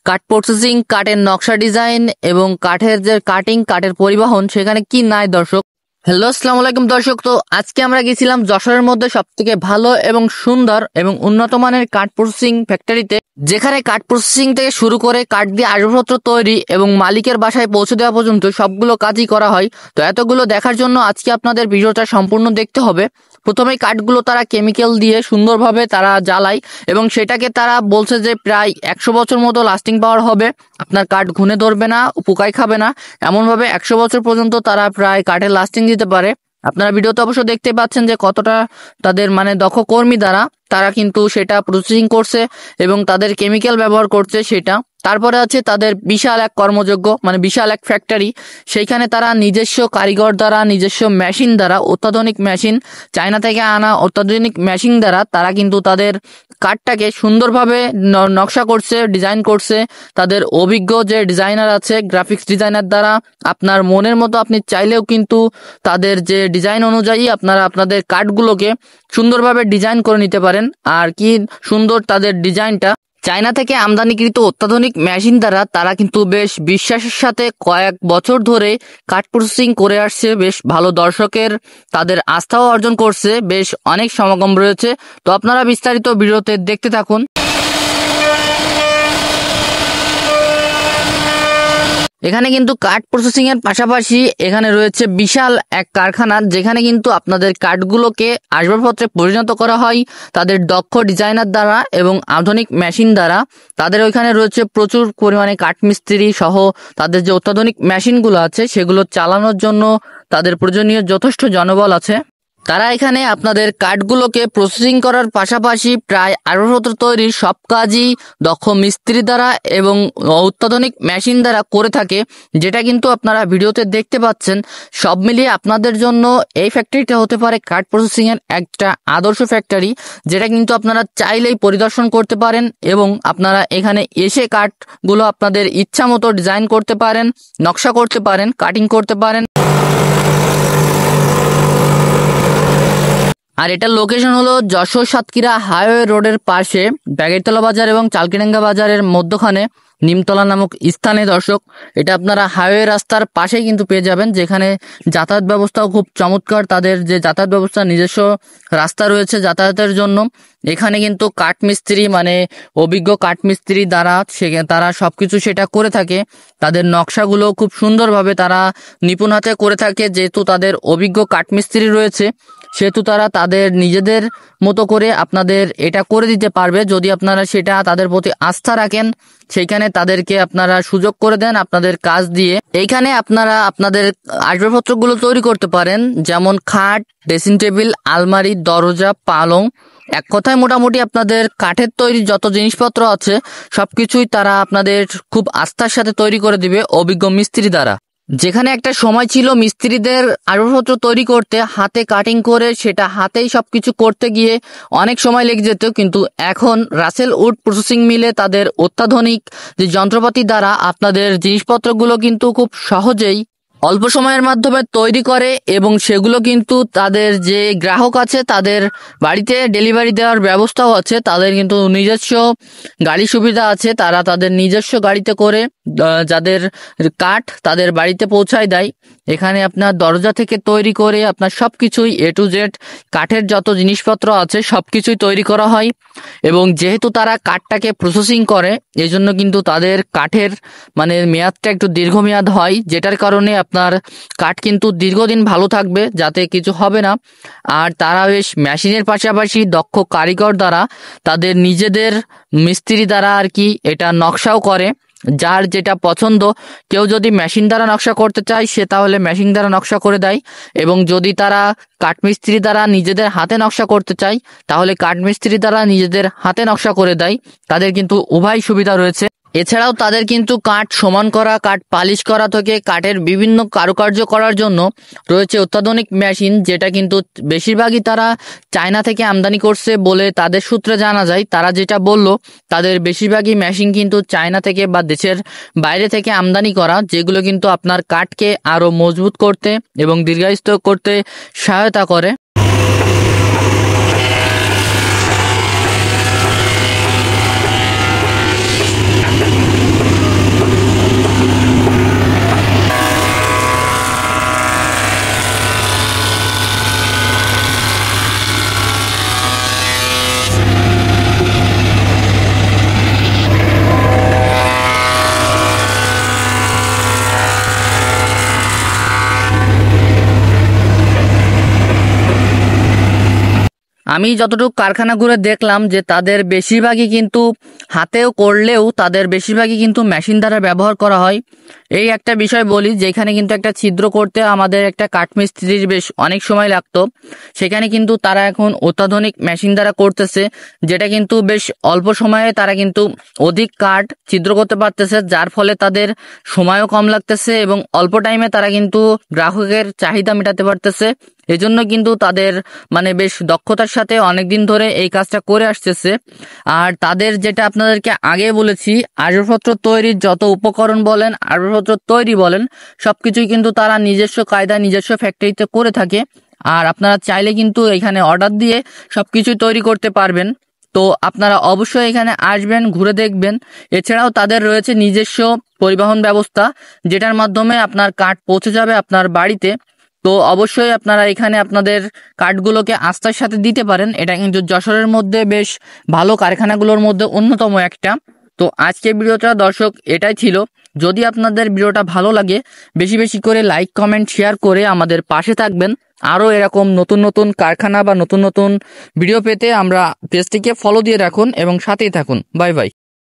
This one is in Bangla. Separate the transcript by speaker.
Speaker 1: কাঠ প্রসেসিং, কাঠের নকশা ডিজাইন এবং কাঠের যে কাটিং, কাঠের পরিবহন, সেখানে কি নাই দর্শক। হ্যালো, আসসালামু আলাইকুম দর্শক। তো আজকে আমরা গেছিলাম যশোরের মধ্যে সবথেকে ভালো এবং সুন্দর এবং উন্নত মানের কাঠ প্রসেসিং ফ্যাক্টরিতে, যেখানে কাঠ প্রসেসিং থেকে শুরু করে কাঠ দিয়ে আসবাবপত্র তৈরি এবং মালিকের বাসায় পৌঁছে দেওয়া পর্যন্ত সবগুলো কাজই করা হয়। তো এতগুলো দেখার জন্য আজকে আপনাদের ভিডিওটা সম্পূর্ণ দেখতে হবে। প্রথমেই কাঠগুলো তারা কেমিক্যাল দিয়ে সুন্দরভাবে তারা জ্বালায় এবং সেটাকে তারা বলছে যে প্রায় 100 বছর মতো লাস্টিং পাওয়ার হবে, আপনার কাঠ ঘুনে ধরবে না, পোকায় খাবে না, এমনভাবে 100 বছর পর্যন্ত তারা প্রায় কাঠের লাস্টিং দিতে পারে। আপনারা ভিডিওতে অবশ্য দেখতে পাচ্ছেন যে কতটা তাদের দক্ষ কর্মী দ্বারা তারা কিন্তু সেটা প্রসেসিং করছে এবং তাদের কেমিক্যাল ব্যবহার করছে সেটা। তারপরে আছে তাদের বিশাল এক কর্মযোগ্য বিশাল এক ফ্যাক্টরি, সেইখানে তারা নিজস্ব কারিগর দ্বারা, নিজস্ব মেশিন দ্বারা, অত্যাধুনিক মেশিন, চায়না থেকে আনা অত্যাধুনিক মেশিন দ্বারা তারা কিন্তু তাদের কাঠটাকে সুন্দরভাবে নকশা করছে, ডিজাইন করছে। তাদের অভিজ্ঞ যে ডিজাইনার আছে, গ্রাফিক্স ডিজাইনার দ্বারা আপনার মনের মতো আপনি চাইলেও কিন্তু তাদের যে ডিজাইন অনুযায়ী আপনারা আপনাদের কাঠগুলোকে সুন্দরভাবে ডিজাইন করে নিতে পারেন। আর কি সুন্দর তাদের ডিজাইনটা। চায়না থেকে আমদানিকৃত অত্যাধুনিক মেশিন দ্বারা তারা কিন্তু বেশ বিশ্বাসের সাথে কয়েক বছর ধরে কাঠ প্রসেসিং করে আসছে, বেশ ভালো দর্শকের তাদের আস্থাও অর্জন করছে, বেশ অনেক সমাগম রয়েছে। তো আপনারা বিস্তারিত ভিডিওতে দেখতে থাকুন। এখানে কিন্তু কাঠ প্রসেসিং এর পাশাপাশি এখানে রয়েছে বিশাল এক কারখানা, যেখানে কিন্তু আপনাদের কাঠগুলোকে আসবাবপত্রে পরিণত করা হয় তাদের দক্ষ ডিজাইনার দ্বারা এবং আধুনিক মেশিন দ্বারা। তাদের ওইখানে রয়েছে প্রচুর পরিমাণে কাঠমিস্ত্রি সহ তাদের যে অত্যাধুনিক মেশিনগুলো আছে সেগুলো চালানোর জন্য তাদের প্রয়োজনীয় যথেষ্ট জনবল আছে। তারা এখানে আপনাদের কাঠগুলোকে প্রসেসিং করার পাশাপাশি প্রায় আসবাবপত্র তৈরির সব কাজই দক্ষ মিস্ত্রি দ্বারা এবং অত্যাধুনিক মেশিন দ্বারা করে থাকে, যেটা কিন্তু আপনারা ভিডিওতে দেখতে পাচ্ছেন। সব মিলিয়ে আপনাদের জন্য এই ফ্যাক্টরিটা হতে পারে কাঠ প্রসেসিং এর একটা আদর্শ ফ্যাক্টরি, যেটা কিন্তু আপনারা চাইলেই পরিদর্শন করতে পারেন এবং আপনারা এখানে এসে কাঠগুলো আপনাদের ইচ্ছা মতো ডিজাইন করতে পারেন, নকশা করতে পারেন, কাটিং করতে পারেন। আর এটার লোকেশন হলো যশোর সাতক্ষীরা হাইওয়ে রোডের পাশে ব্যাগেরতলা বাজার এবং চালকিডাঙ্গা বাজারের মধ্যখানে নিমতলা নামক স্থানে দর্শক। এটা আপনারা হাইওয়ে রাস্তার পাশেই কিন্তু পেয়ে যাবেন, যেখানে যাতায়াত ব্যবস্থাও খুব চমৎকার। তাদের যে যাতায়াত ব্যবস্থা, নিজস্ব রাস্তা রয়েছে যাতায়াতের জন্য। এখানে কিন্তু কাঠমিস্ত্রি অভিজ্ঞ কাঠমিস্ত্রি দ্বারা তারা সবকিছু সেটা করে থাকে। তাদের নকশাগুলো খুব সুন্দরভাবে তারা নিপুণ হাতে করে থাকে। যেহেতু তাদের অভিজ্ঞ কাঠমিস্ত্রি রয়েছে সেহেতু তারা তাদের নিজেদের মতো করে আপনাদের এটা করে দিতে পারবে, যদি আপনারা সেটা তাদের প্রতি আস্থা রাখেন। সেইখানে তাদেরকে আপনারা সুযোগ করে দেন আপনাদের কাজ দিয়ে। এইখানে আপনারা আপনাদের আসবাবপত্রগুলো তৈরি করতে পারেন, যেমন খাট, ড্রেসিং টেবিল, আলমারি, দরজা, পালং। এক কথায় মোটামুটি আপনাদের কাঠের তৈরি যত জিনিসপত্র আছে সবকিছুই তারা আপনাদের খুব আস্থার সাথে তৈরি করে দিবে অভিজ্ঞ মিস্ত্রি দ্বারা। যেখানে একটা সময় ছিল মিস্ত্রিদের আসবাবপত্র তৈরি করতে হাতে কাটিং করে সেটা হাতেই সবকিছু করতে গিয়ে অনেক সময় লেগে যেত, কিন্তু এখন রাসেল উড প্রসেসিং মিলে তাদের অত্যাধুনিক যে যন্ত্রপাতি দ্বারা আপনাদের জিনিসপত্রগুলো কিন্তু খুব সহজেই অল্প সময়ের মাধ্যমে তৈরি করে এবং সেগুলো কিন্তু তাদের যে গ্রাহক আছে তাদের বাড়িতে ডেলিভারি দেওয়ার ব্যবস্থাও আছে। তাদের কিন্তু নিজস্ব গাড়ি সুবিধা আছে, তারা তাদের নিজস্ব গাড়িতে করে যাদের কাঠ তাদের বাড়িতে পৌঁছায় দেয়। এখানে আপনার দরজা থেকে তৈরি করে আপনার সবকিছুই A to Z কাঠের যত জিনিসপত্র আছে সবকিছুই তৈরি করা হয়। এবং যেহেতু তারা কাঠটাকে প্রসেসিং করে এই জন্য কিন্তু তাদের কাঠের মেয়াদটা একটু দীর্ঘমেয়াদ হয়, যেটার কারণে আপনার কাঠ কিন্তু দীর্ঘদিন ভালো থাকবে, যাতে কিছু হবে না। আর তারা বেশ মেশিনের পাশাপাশি দক্ষ কারিগর দ্বারা তাদের নিজেদের মিস্ত্রি দ্বারা এটা নকশাও করে। যার যেটা পছন্দ, কেউ যদি মেশিন দ্বারা নকশা করতে চায় সে তাহলে মেশিন দ্বারা নকশা করে দেয়, এবং যদি তারা কাঠমিস্ত্রি দ্বারা নিজেদের হাতে নকশা করতে চায় তাহলে কাঠমিস্ত্রি দ্বারা নিজেদের হাতে নকশা করে দেয়। তাদের কিন্তু উভয় সুবিধা রয়েছে। এছাড়াও তাদের কিন্তু কাঠ সমান করা, কাঠ পালিশ করা থেকে কাঠের বিভিন্ন কারুকার্য করার জন্য রয়েছে অত্যাধুনিক মেশিন, যেটা কিন্তু বেশিরভাগই তারা চায়না থেকে আমদানি করছে বলে তাদের সূত্রে জানা যায়। তারা যেটা বলল, তাদের বেশিরভাগই মেশিন কিন্তু চায়না থেকে বা দেশের বাইরে থেকে আমদানি করা, যেগুলো কিন্তু আপনার কাঠকে আরো মজবুত করতে এবং দীর্ঘস্থায়ী করতে সহায়তা করে। আমি যতটুকু কারখানা ঘুরে দেখলাম যে তাদের বেশিরভাগই কিন্তু হাতেও করলেও তাদের বেশিরভাগই কিন্তু মেশিন দ্বারা ব্যবহার করা হয়। এই একটা বিষয় বলি, যেখানে কিন্তু একটা ছিদ্র করতে আমাদের একটা কাঠমিস্ত্রির বেশ অনেক সময় লাগতো, সেখানে কিন্তু তারা এখন অত্যাধুনিক মেশিন দ্বারা করতেছে, যেটা কিন্তু বেশ অল্প সময়ে তারা কিন্তু অধিক কাঠ ছিদ্র করতে পারতেছে, যার ফলে তাদের সময়ও কম লাগতেছে এবং অল্প টাইমে তারা কিন্তু গ্রাহকের চাহিদা মেটাতে পারতেছে। এজন্য কিন্তু তাদের মানে বেশ দক্ষতার সাথে অনেকদিন ধরে এই কাজটা করে আসতেছে। আর তাদের যেটা আপনাদেরকে আগে বলেছি, আসবাবপত্র তৈরির যত উপকরণ বলেন, আসবাবপত্র তৈরি বলেন, সবকিছুই কিন্তু তারা নিজস্ব কায়দা নিজস্ব ফ্যাক্টরিতে করে থাকে। আর আপনারা চাইলে কিন্তু এখানে অর্ডার দিয়ে সবকিছুই তৈরি করতে পারবেন। তো আপনারা অবশ্যই এখানে আসবেন, ঘুরে দেখবেন। এছাড়াও তাদের রয়েছে নিজস্ব পরিবহন ব্যবস্থা, যেটার মাধ্যমে আপনার কাঠ পৌঁছে যাবে আপনার বাড়িতে। তো অবশ্যই আপনারা এখানে আপনাদের কাঠগুলোকে আস্থার সাথে দিতে পারেন। এটা কিন্তু যশোরের মধ্যে বেশ ভালো কারখানাগুলোর মধ্যে অন্যতম একটা। তো আজকের ভিডিওটা দর্শক এটাই ছিল। যদি আপনাদের ভিডিওটা ভালো লাগে, বেশি বেশি করে লাইক কমেন্ট শেয়ার করে আমাদের পাশে থাকবেন। আরও এরকম নতুন নতুন কারখানা বা নতুন নতুন ভিডিও পেতে আমরা পেজটিকে ফলো দিয়ে রাখুন এবং সাথেই থাকুন। Bye bye.